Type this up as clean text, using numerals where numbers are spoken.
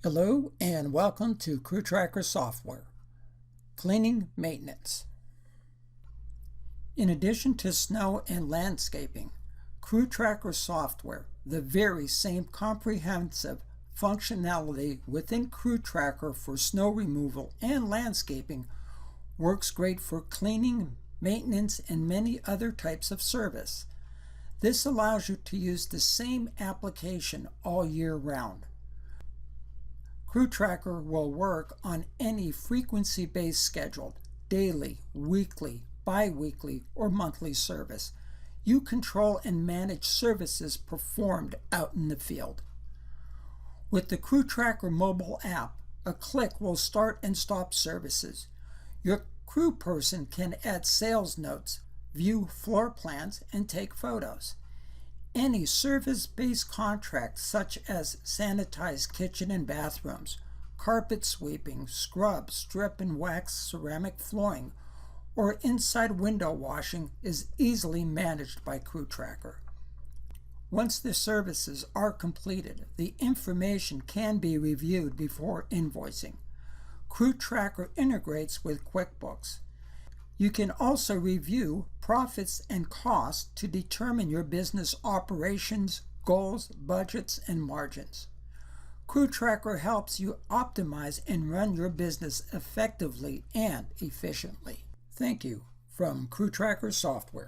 Hello and welcome to CrewTracker Software, Cleaning Maintenance. In addition to snow and landscaping, CrewTracker Software, the very same comprehensive functionality within CrewTracker for snow removal and landscaping, works great for cleaning, maintenance, and many other types of service. This allows you to use the same application all year round. CrewTracker will work on any frequency-based scheduled, daily, weekly, bi-weekly, or monthly service. You control and manage services performed out in the field. With the CrewTracker mobile app, a click will start and stop services. Your crew person can add sales notes, view floor plans, and take photos. Any service-based contract such as sanitized kitchen and bathrooms, carpet sweeping, scrub, strip and wax ceramic flooring, or inside window washing is easily managed by CrewTracker. Once the services are completed, the information can be reviewed before invoicing. CrewTracker integrates with QuickBooks. You can also review profits and costs to determine your business operations, goals, budgets, and margins. CrewTracker helps you optimize and run your business effectively and efficiently. Thank you from CrewTracker Software.